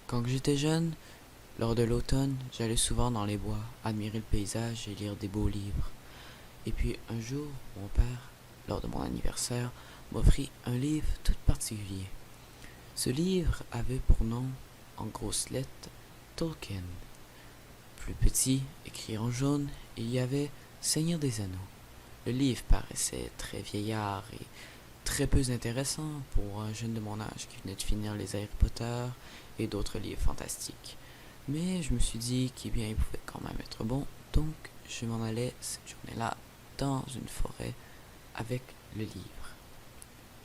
Quand j'étais jeune, lors de l'automne, j'allais souvent dans les bois, admirer le paysage et lire des beaux livres. Et puis un jour, mon père, lors de mon anniversaire, m'offrit un livre tout particulier. Ce livre avait pour nom, en grosses lettres, Tolkien. Plus petit, écrit en jaune, il y avait Seigneur des Anneaux. Le livre paraissait très vieillard et très peu intéressant pour un jeune de mon âge qui venait de finir les Harry Potter et d'autres livres fantastiques. Mais je me suis dit qu'il bien il pouvait quand même être bon, donc je m'en allais cette journée-là dans une forêt avec le livre.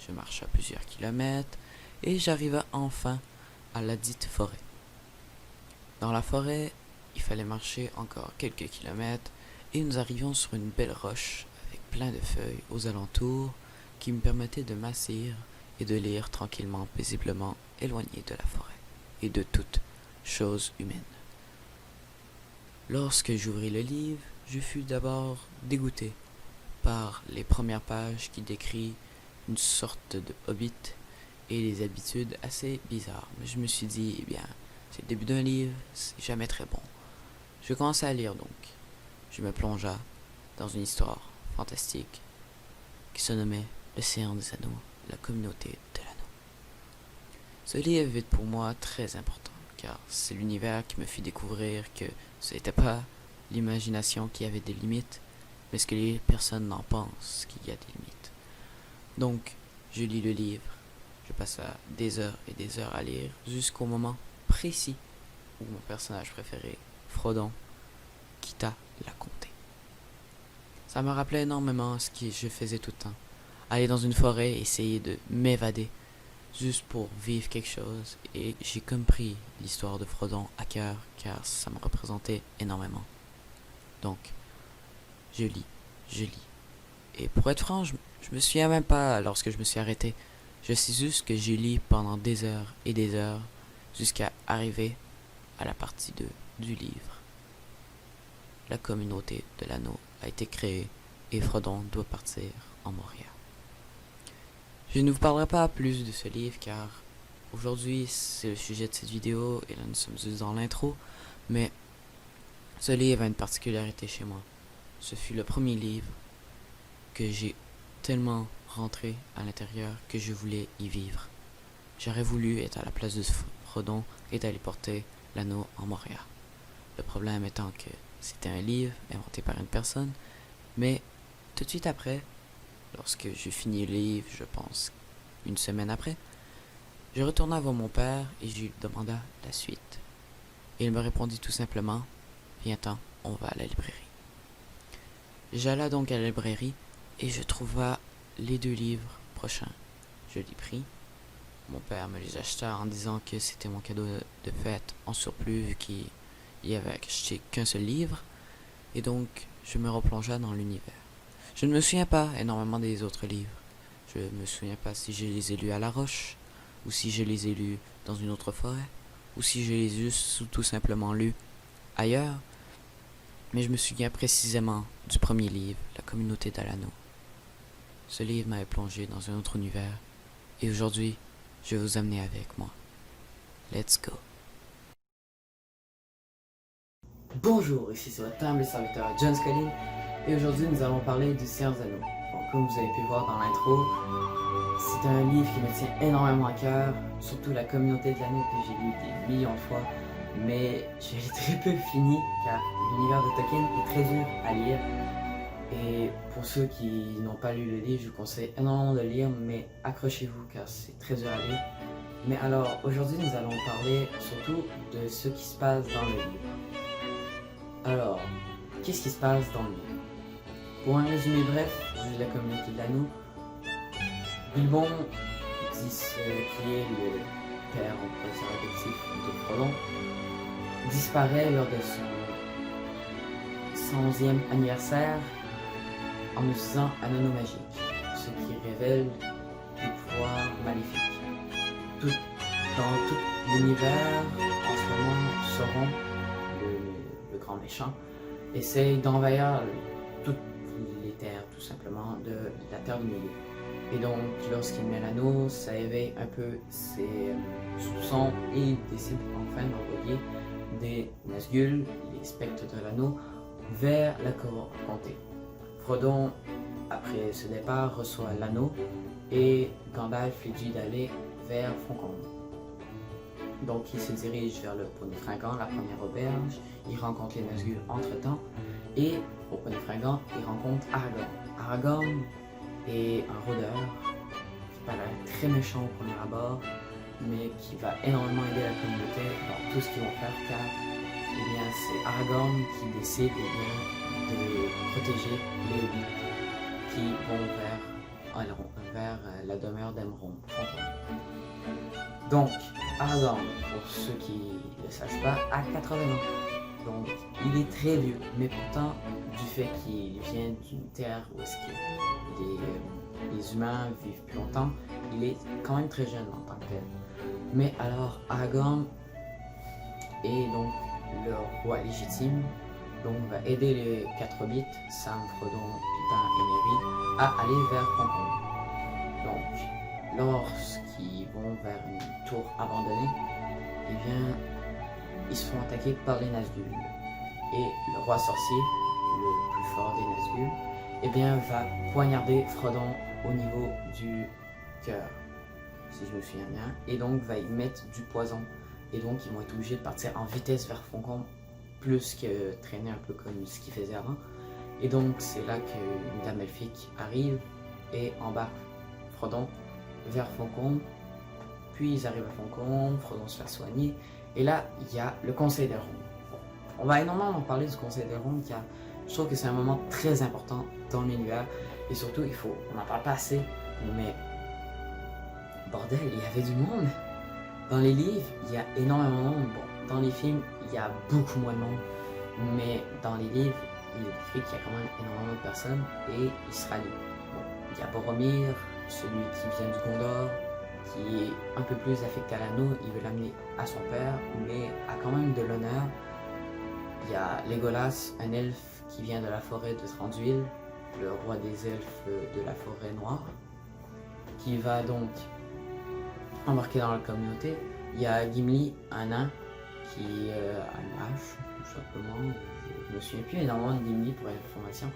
Je marcha plusieurs kilomètres et j'arriva enfin à la dite forêt. Dans la forêt, il fallait marcher encore quelques kilomètres et nous arrivions sur une belle roche avec plein de feuilles aux alentours qui me permettaient de m'asseoir et de lire tranquillement, paisiblement, éloigné de la forêt et de toute chose humaine. Lorsque j'ouvris le livre, je fus d'abord dégoûté par les premières pages qui décrivent une sorte de hobbit et des habitudes assez bizarres. Mais je me suis dit, eh bien, c'est le début d'un livre, c'est jamais très bon. Je commençai à lire donc. Je me plongea dans une histoire fantastique qui se nommait Le Seigneur des Anneaux, la communauté de l'anneau. Ce livre est pour moi très important, car c'est l'univers qui me fit découvrir que ce n'était pas l'imagination qui avait des limites, mais ce que les personnes en pensent qu'il y a des limites. Donc, je lis le livre, je passa des heures et des heures à lire, jusqu'au moment précis où mon personnage préféré, Frodon, quitta la comté. Ça me rappelait énormément ce que je faisais tout le temps. Aller dans une forêt, essayer de m'évader, juste pour vivre quelque chose. Et j'ai compris l'histoire de Frodon à cœur, car ça me représentait énormément. Donc, je lis. Et pour être franc, je me souviens même pas lorsque je me suis arrêté. Je sais juste que j'ai lu pendant des heures et des heures, jusqu'à arriver à la partie 2 du livre. La communauté de l'anneau a été créée et Frodon doit partir en Moria. Je ne vous parlerai pas plus de ce livre car aujourd'hui c'est le sujet de cette vidéo et là nous sommes juste dans l'intro, mais ce livre a une particularité chez moi. Ce fut le premier livre que j'ai tellement rentré à l'intérieur que je voulais y vivre. J'aurais voulu être à la place de Frodon et d'aller porter l'anneau en Moria. Le problème étant que c'était un livre inventé par une personne, mais tout de suite après, lorsque j'ai fini le livre, je pense une semaine après, je retourna voir mon père et je lui demanda la suite. Et il me répondit tout simplement, viens-t'en, on va à la librairie. J'alla donc à la librairie et je trouva les 2 livres prochains. Je les pris. Mon père me les acheta en disant que c'était mon cadeau de fête en surplus vu qu'il y avait acheté qu'un seul livre. Et donc, je me replongea dans l'univers. Je ne me souviens pas énormément des autres livres. Je ne me souviens pas si je les ai lus à la roche, ou si je les ai lus dans une autre forêt, ou si je les ai tout simplement lus ailleurs. Mais je me souviens précisément du premier livre, La communauté de l'anneau. Ce livre m'avait plongé dans un autre univers, et aujourd'hui, je vais vous amener avec moi. Let's go! Bonjour, ici c'est votre humble serviteur John Scullin, et aujourd'hui nous allons parler du Seigneur des Anneaux. Bon, comme vous avez pu voir dans l'intro, c'est un livre qui me tient énormément à cœur, surtout la communauté de l'anneau que j'ai lu des millions de fois, mais je l'ai très peu fini car l'univers de Tolkien est très dur à lire. Et pour ceux qui n'ont pas lu le livre, je vous conseille énormément de le lire, mais accrochez-vous car c'est très dur à lire. Mais alors, aujourd'hui nous allons parler surtout de ce qui se passe dans le livre. Alors, qu'est-ce qui se passe dans le livre? Pour un résumé bref de la communauté de l'anneau, Bilbon, qui est le père en professeur adoptif de Frodon, disparaît lors de son 111e anniversaire en utilisant un anneau magique, ce qui révèle des pouvoirs maléfiques. Dans tout l'univers, en ce moment, Sauron, le grand méchant, essaye d'envahir toutes les terres, tout simplement, de la Terre du Milieu. Et donc, lorsqu'il met l'anneau, ça éveille un peu ses soupçons et il décide enfin d'envoyer des Nazgûl, les spectres de l'anneau, vers la cour comté. Frodon, après ce départ, reçoit l'anneau et Gandalf lui dit d'aller vers Foncombe. Donc il se dirige vers le Poney Fringant, la première auberge, il rencontre les Nazgûl entre-temps et au Poney Fringant, il rencontre Aragorn. Aragorn est un rôdeur qui paraît très méchant au premier abord, mais qui va énormément aider la communauté dans tout ce qu'ils vont faire car c'est Aragorn qui décide de protéger les hobbits qui vont vers la demeure d'Elrond. Donc, Aragorn, pour ceux qui ne le sachent pas, a 80 ans. Donc, il est très vieux, mais pourtant, du fait qu'il vient d'une terre où est-ce que les humains vivent plus longtemps, il est quand même très jeune en tant que tel. Mais alors, Aragorn est donc le roi légitime, donc va aider les 4 hobbits, Sam, Frodon, Pippin et Merry, à aller vers Foncombe. Donc, lorsqu'ils vont vers une tour abandonnée, eh bien, ils se font attaquer par les Nazgûl. Et le roi sorcier, le plus fort des Nazgûl, eh bien, va poignarder Frodon au niveau du cœur, si je me souviens bien, et donc va y mettre du poison. Et donc, ils vont être obligés de partir en vitesse vers Foncombe, plus que traîner un peu comme ce qu'ils faisaient avant. Et donc, c'est là qu'une dame elfique arrive et embarque Frodon vers Foncombe. Puis, ils arrivent à Foncombe, Frodon se fait soigner. Et là, il y a le Conseil d'Elrond. On va énormément parler du Conseil d'Elrond car je trouve que c'est un moment très important dans l'univers. Et surtout, on n'en parle pas assez, mais bordel, il y avait du monde. Dans les livres, il y a énormément de monde. Bon, dans les films, il y a beaucoup moins de monde. Mais dans les livres, il est écrit qu'il y a quand même énormément de personnes et ils se rallient. Bon, il y a Boromir, celui qui vient du Gondor, qui est un peu plus affecté à l'anneau, il veut l'amener à son père, mais a quand même de l'honneur. Il y a Legolas, un elfe qui vient de la forêt de Thranduil, le roi des elfes de la forêt noire, qui va donc embarqué dans la communauté. Il y a Gimli, un nain, qui a une hache, tout simplement. Je me souviens plus énormément de Gimli pour l'information.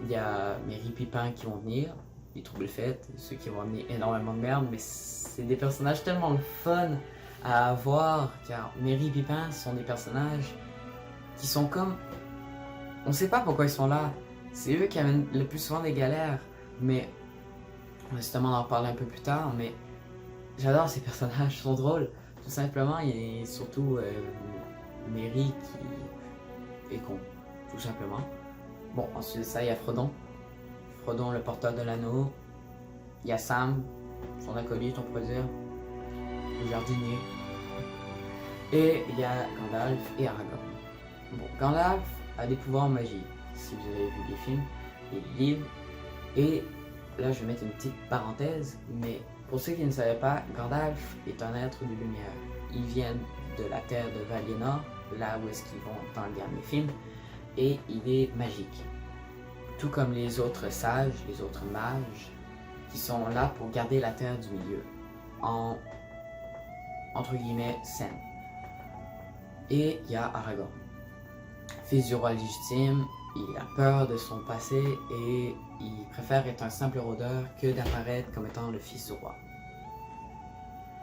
Il y a Merry, Pippin qui vont venir, les Trouble-Fêtes, ceux qui vont amener énormément de merde, mais c'est des personnages tellement fun à voir, car Merry et Pippin sont des personnages qui sont comme... On sait pas pourquoi ils sont là. C'est eux qui amènent le plus souvent des galères, mais on va justement en reparler un peu plus tard, mais j'adore ces personnages, ils sont drôles, tout simplement, et surtout Merry qui est con, tout simplement. Bon, ensuite de ça, il y a Frodon, le porteur de l'anneau, il y a Sam, son acolyte, on pourrait dire, le jardinier, et il y a Gandalf et Aragorn. Bon, Gandalf a des pouvoirs magiques, si vous avez vu les films, les livres, et là je vais mettre une petite parenthèse, mais pour ceux qui ne savaient pas, Gandalf est un être de lumière. Il vient de la terre de Valinor, là où est-ce qu'ils vont dans le dernier film, et il est magique. Tout comme les autres sages, les autres mages, qui sont là pour garder la terre du milieu, entre guillemets, saine. Et il y a Aragorn, fils du roi légitime, il a peur de son passé et il préfère être un simple rôdeur que d'apparaître comme étant le fils du roi.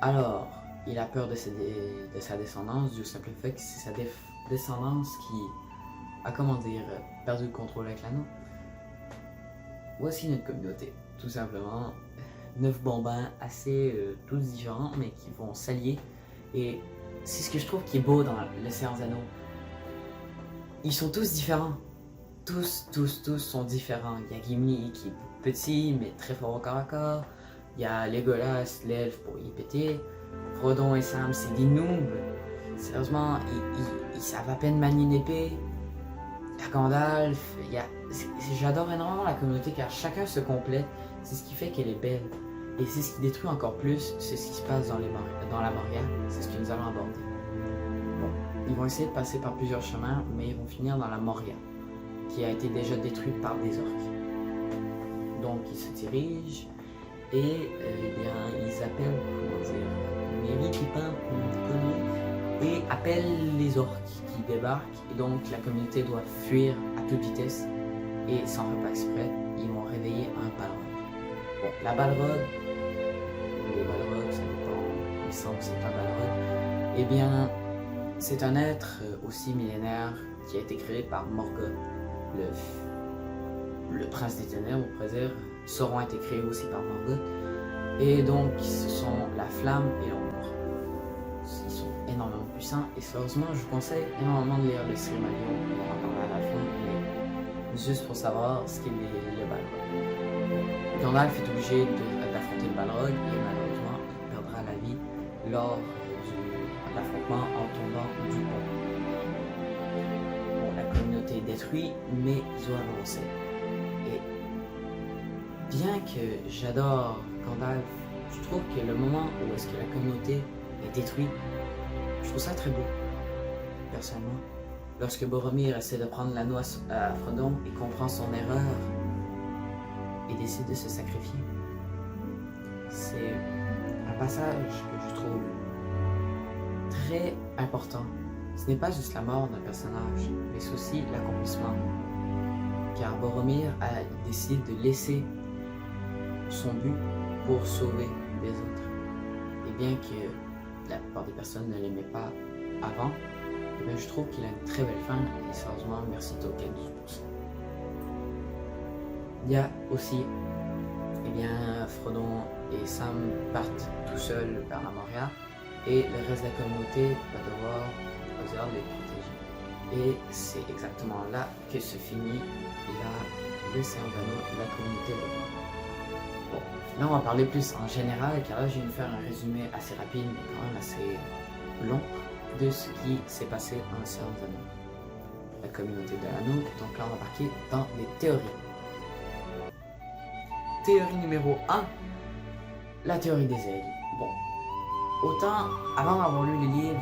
Alors, il a peur de sa descendance du simple fait que c'est sa descendance qui a, perdu le contrôle avec l'anneau. Voici notre communauté, tout simplement. 9 bambins assez tous différents, mais qui vont s'allier. Et c'est ce que je trouve qui est beau dans le Seigneur des Anneaux. Ils sont tous différents. Tous sont différents. Il y a Gimli qui est petit, mais très fort au corps à corps. Il y a Legolas, l'elfe, pour y péter. Frodon et Sam, c'est des noobs. Sérieusement, ils savent à peine manier une épée. Il y a Gandalf. J'adore énormément la communauté car chacun se complète. C'est ce qui fait qu'elle est belle. Et c'est ce qui détruit encore plus, c'est ce qui se passe dans la Moria. C'est ce que nous allons aborder. Bon, ils vont essayer de passer par plusieurs chemins, mais ils vont finir dans la Moria, qui a été déjà détruite par des orques. Donc ils se dirigent et eh bien, ils appellent, comment dire, Merry Pippin et appellent les orques qui débarquent, et donc la communauté doit fuir à toute vitesse, et sans faire pas exprès, ils vont réveiller un balrog. Bon, la balrog, les balrogs, ça dépend, il me semble que c'est un balrog, eh bien, c'est un être aussi millénaire qui a été créé par Morgoth, le prince des ténèbres, on pourrait dire. Sauron a été créé aussi par Morgoth. Et donc, ce sont la flamme et l'ombre. Ils sont énormément puissants. Et sérieusement, je vous conseille énormément de lire le Silmarillion. On en parlera à la fin, mais juste pour savoir ce qu'est le Balrog. Gandalf est obligé d'affronter le Balrog et malheureusement, il perdra la vie lors de l'affrontement en tombant du pont. Bon, la communauté est détruite, mais ils doivent avancer. Et bien que j'adore Gandalf, je trouve que le moment où est-ce que la communauté est détruite, je trouve ça très beau, personnellement. Lorsque Boromir essaie de prendre l'anneau à Frodon et comprend son erreur et décide de se sacrifier, c'est un passage que je trouve très important. Ce n'est pas juste la mort d'un personnage, mais c'est aussi l'accomplissement. Car Boromir a décidé de laisser son but pour sauver les autres. Et bien que la plupart des personnes ne l'aimaient pas avant, eh bien, je trouve qu'il a une très belle fin et sérieusement, merci Tolkien pour ça. Il y a aussi, eh bien, Frodon et Sam partent tout seuls vers la Moria et le reste de la communauté va devoir choisir de les protéger. Et c'est exactement là que se finit le Seigneur des Anneaux, la communauté de Bon, là on va parler plus en général, car là je viens de faire un résumé assez rapide, mais quand même assez long, de ce qui s'est passé dans le Seigneur des Anneaux. La communauté de l'anneau, donc là on va embarquer dans les théories. Théorie numéro 1, la théorie des aigles. Bon, autant avant d'avoir lu les livres,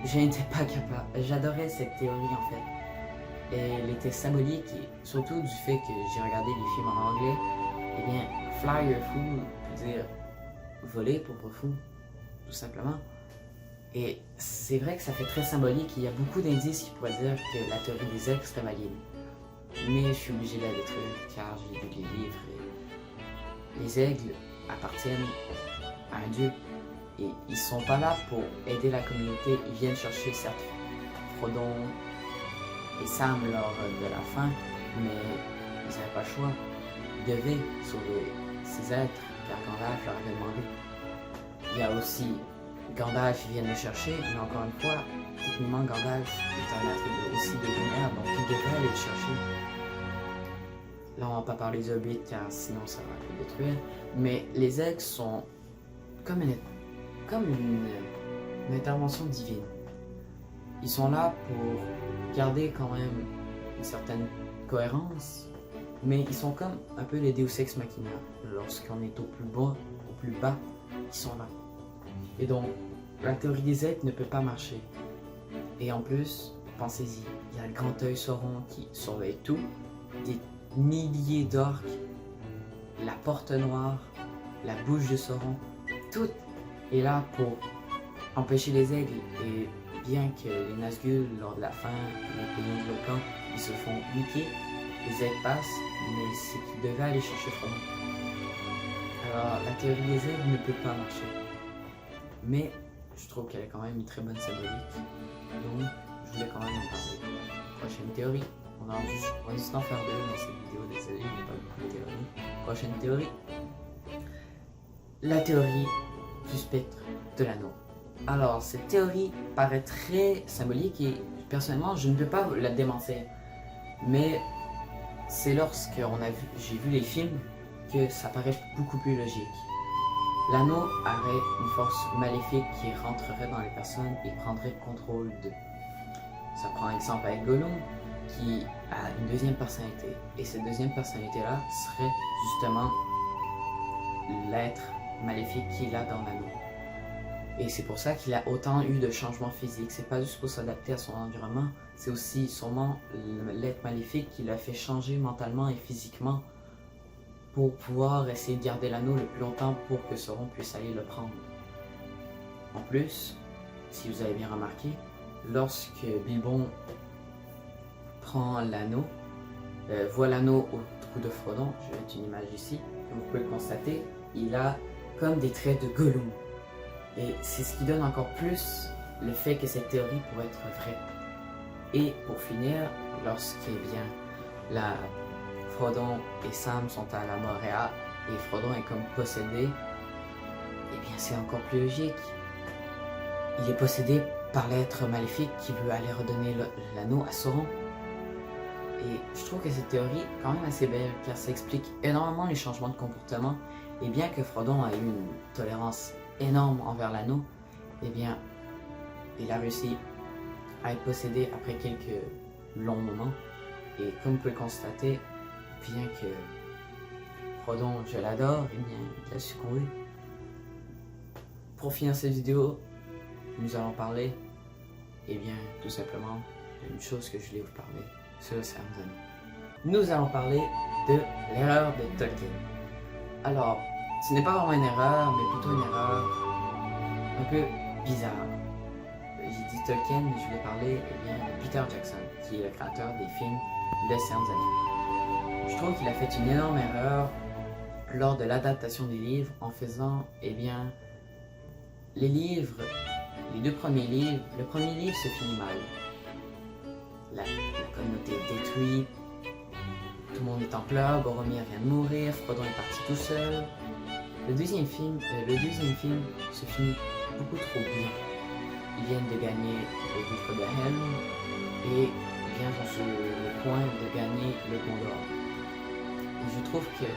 je n'étais pas capable, j'adorais cette théorie en fait. Et elle était symbolique, et surtout du fait que j'ai regardé les films en anglais. Eh bien, fly your fool veut dire voler, pauvre fou, tout simplement. Et c'est vrai que ça fait très symbolique, il y a beaucoup d'indices qui pourraient dire que la théorie des aigles serait valide. Mais je suis obligé de la détruire car j'ai lu les livres et les aigles appartiennent à un dieu. Et ils sont pas là pour aider la communauté, ils viennent chercher certes Frodon et Sam lors de la fin, mais ils n'avaient pas le choix. Ils devaient sauver ces êtres, car Gandalf leur avait demandé. Il y a aussi Gandalf, ils viennent le chercher, mais encore une fois, techniquement Gandalf est un attribut aussi de lumière, donc il devrait aller le chercher. Là on va pas parler des hobbits, car sinon ça va le détruire, mais les aigles sont comme une intervention divine. Ils sont là pour garder quand même une certaine cohérence, mais ils sont comme un peu les Deus Ex Machina. Lorsqu'on est au plus bas, ils sont là. Et donc, la théorie des aigles ne peut pas marcher. Et en plus, pensez-y, il y a le grand œil Sauron qui surveille tout, des milliers d'orques, la porte noire, la bouche de Sauron, tout est là pour empêcher les aigles. Et bien que les Nazgûl, lors de la fin, les pays de Locan, ils se font niquer, les aigles passent, mais c'est qu'ils devaient aller chercher Frodon. Alors, la théorie des aigles ne peut pas marcher. Mais je trouve qu'elle a quand même une très bonne symbolique. Donc, je voulais quand même en parler. Prochaine théorie. On va juste en faire deux dans cette vidéo, désolé, il n'y a pas beaucoup de théories. Prochaine théorie. La théorie du spectre de l'anneau. Alors, cette théorie paraît très symbolique et personnellement, je ne peux pas la démentir. Mais c'est lorsque j'ai vu les films que ça paraît beaucoup plus logique. L'anneau aurait une force maléfique qui rentrerait dans les personnes et prendrait contrôle d'eux. Ça prend exemple avec Gollum qui a une deuxième personnalité. Et cette deuxième personnalité-là serait justement l'être maléfique qu'il a dans l'anneau. Et c'est pour ça qu'il a autant eu de changements physiques. C'est pas juste pour s'adapter à son environnement, c'est aussi sûrement l'être maléfique qui l'a fait changer mentalement et physiquement pour pouvoir essayer de garder l'anneau le plus longtemps pour que Sauron puisse aller le prendre. En plus, si vous avez bien remarqué, lorsque Bilbon prend l'anneau, voit l'anneau au trou de Frodon, je vais mettre une image ici, comme vous pouvez le constater, il a comme des traits de Gollum. Et c'est ce qui donne encore plus le fait que cette théorie pourrait être vraie. Et pour finir, lorsque Frodon et Sam sont à la Moria et Frodon est comme possédé, et bien c'est encore plus logique. Il est possédé par l'être maléfique qui veut aller redonner l'anneau à Sauron. Et je trouve que cette théorie est quand même assez belle car ça explique énormément les changements de comportement. Et bien que Frodon a eu une tolérance énorme envers l'anneau, eh bien il a réussi à être possédé après quelques longs moments. Et comme vous pouvez le constater, bien que Frodon, je l'adore, eh bien il a succombé. Pour finir cette vidéo, nous allons parler, eh bien tout simplement, d'une chose que je voulais vous parler sur le Seigneur des Anneaux. Nous allons parler de l'erreur de Tolkien. Alors, ce n'est pas vraiment une erreur, mais plutôt une erreur un peu bizarre. J'ai dit Tolkien, mais je voulais parler de Peter Jackson, qui est le créateur des films Le Seigneur des Anneaux. Je trouve qu'il a fait une énorme erreur lors de l'adaptation des livres en faisant, les livres, les deux premiers livres, le premier livre se finit mal. La communauté est détruite, tout le monde est en pleurs, Boromir vient de mourir, Frodon est parti tout seul. Le deuxième film se finit beaucoup trop bien. Ils viennent de gagner le gouffre de Helm et ils viennent sur le point de gagner le Gondor. Et je trouve que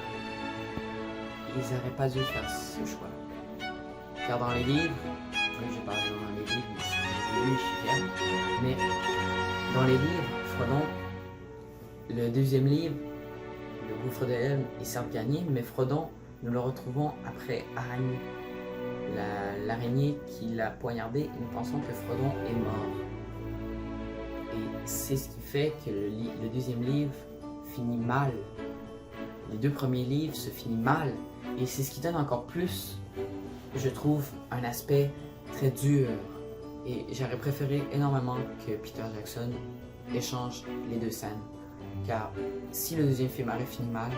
ils n'auraient pas dû faire ce choix. Car dans les livres, oui, je parle dans les livres, mais si j'ai lu, je suis fier. Mais dans les livres, Frodon, le deuxième livre, le gouffre de Helm, est certes gagné, mais Frodon, nous le retrouvons après Araignée. L'araignée qui l'a poignardé et nous pensons que Frodon est mort. Et c'est ce qui fait que le deuxième livre finit mal. Les deux premiers livres se finissent mal. Et c'est ce qui donne encore plus, je trouve, un aspect très dur. Et j'aurais préféré énormément que Peter Jackson échange les deux scènes. Car si le deuxième film avait fini mal,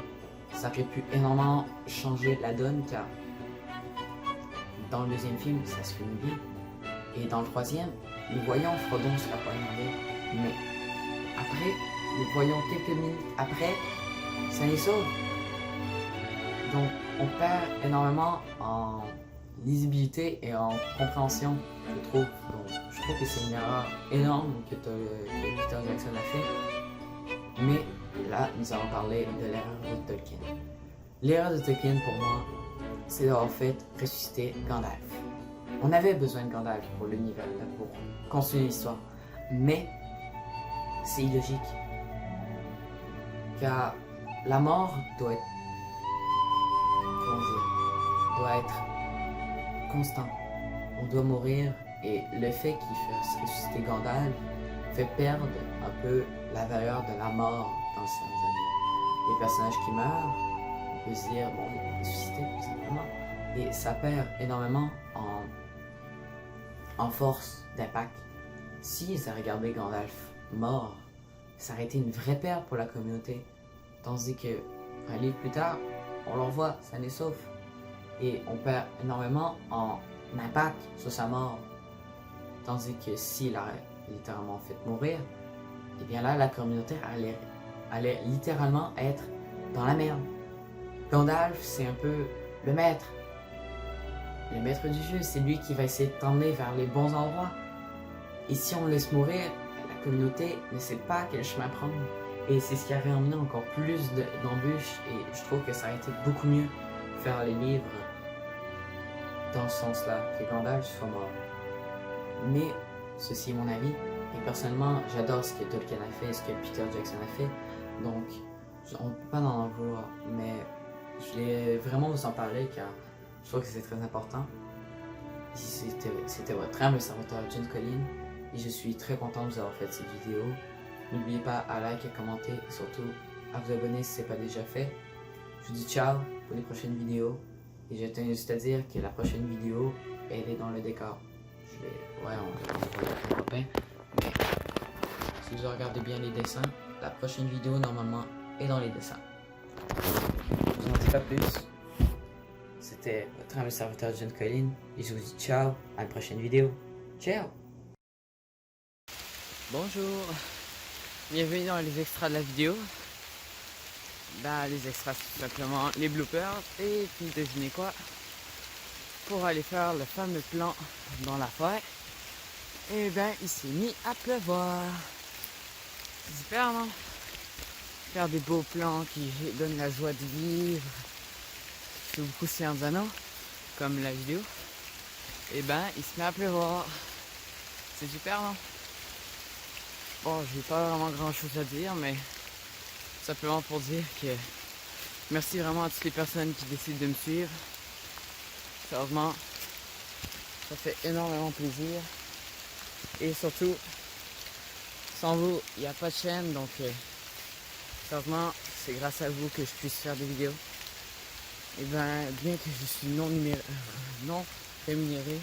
ça aurait pu énormément changer la donne, car dans le deuxième film, ça se finit bien. Et dans le troisième, nous voyons Frodon se la poignarder. Mais après, nous voyons quelques minutes après, ça les sauve. Donc, on perd énormément en lisibilité et en compréhension, je trouve. Donc, je trouve que c'est une erreur énorme que Peter Jackson a fait. Mais là, nous allons parler de l'erreur de Tolkien. L'erreur de Tolkien, pour moi, c'est d'avoir fait ressusciter Gandalf. On avait besoin de Gandalf pour l'univers, pour construire l'histoire. Mais c'est illogique.Car la mort doit être, doit être constant. On doit mourir et le fait qu'il fasse ressusciter Gandalf fait perdre un peu la valeur de la mort dans le Seigneur des Anneaux. Les personnages qui meurent, on peut se dire, bon, ils vont ressusciter tout simplement. Et ça perd énormément en force d'impact. S'ils avaient regardé Gandalf mort, ça aurait été une vraie perte pour la communauté. Tandis que, un livre plus tard, on le revoit, ça les sauve. Et on perd énormément en impact sur sa mort. Tandis que s'il aurait littéralement fait mourir, et bien là, la communauté allait littéralement être dans la merde. Gandalf, c'est un peu le maître du jeu, c'est lui qui va essayer de t'emmener vers les bons endroits. Et si on le laisse mourir, la communauté ne sait pas quel chemin prendre. Et c'est ce qui aurait emmené encore plus d'embûches, et je trouve que ça aurait été beaucoup mieux faire les livres dans ce sens-là, que Gandalf soit mort. Mais ceci est mon avis, et personnellement, j'adore ce que Tolkien a fait, ce que Peter Jackson a fait, donc on ne peut pas en vouloir, mais je voulais vraiment vous en parler car je trouve que c'est très important. C'était votre humble serviteur John Collin, et je suis très content de vous avoir fait cette vidéo. N'oubliez pas à liker, à commenter et surtout à vous abonner si ce n'est pas déjà fait. Je vous dis ciao pour les prochaines vidéos. Et je tiens juste à dire que la prochaine vidéo, elle est dans le décor. Ouais, on va avec un copain. Mais si vous regardez bien les dessins, la prochaine vidéo, normalement, est dans les dessins. Je vous en dis pas plus. C'était votre humble serviteur John Collin. Et je vous dis ciao à la prochaine vidéo. Ciao! Bonjour, bienvenue dans les extras de la vidéo. Les extras, c'est tout simplement les bloopers. Et puis devinez quoi, pour aller faire le fameux plan dans la forêt, et ben il s'est mis à pleuvoir. C'est super, non? Faire des beaux plans qui donnent la joie de vivre, c'est beaucoup Seigneur des Anneaux, comme la vidéo. Et ben il se met à pleuvoir. C'est super, non? Bon, j'ai pas vraiment grand chose à dire, mais simplement pour dire que merci vraiment à toutes les personnes qui décident de me suivre. Sérieusement, ça fait énormément plaisir. Et surtout, sans vous, il n'y a pas de chaîne, donc sérieusement, c'est grâce à vous que je puisse faire des vidéos. Et bien que je suis non rémunéré,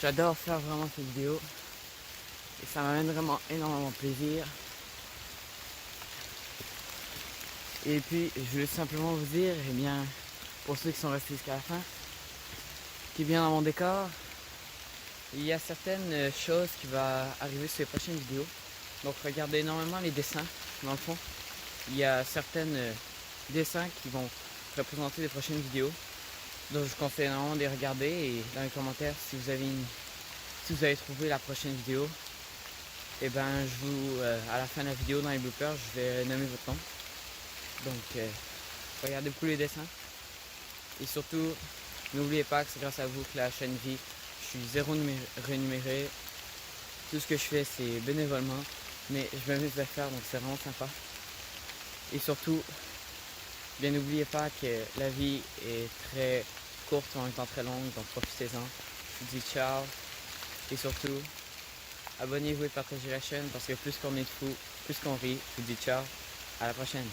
j'adore faire vraiment ces vidéos. Et ça m'amène vraiment énormément de plaisir. Et puis, je voulais simplement vous dire, eh bien, pour ceux qui sont restés jusqu'à la fin, qui est bien dans mon décor, il y a certaines choses qui vont arriver sur les prochaines vidéos. Donc, regardez énormément les dessins, dans le fond. Il y a certains dessins qui vont représenter les prochaines vidéos. Donc, je vous conseille énormément de les regarder et dans les commentaires, si vous avez trouvé la prochaine vidéo, et ben, à la fin de la vidéo, dans les bloopers, je vais nommer votre nom. Donc, regardez beaucoup les dessins. Et surtout, n'oubliez pas que c'est grâce à vous que la chaîne vit. Je suis zéro rémunéré. Tout ce que je fais, c'est bénévolement. Mais je m'amuse à le faire, donc c'est vraiment sympa. Et surtout, bien n'oubliez pas que la vie est très courte en même temps très longue, donc profitez-en. Je vous dis ciao. Et surtout, abonnez-vous et partagez la chaîne parce que plus qu'on est de fous, plus qu'on rit. Je vous dis ciao. À la prochaine.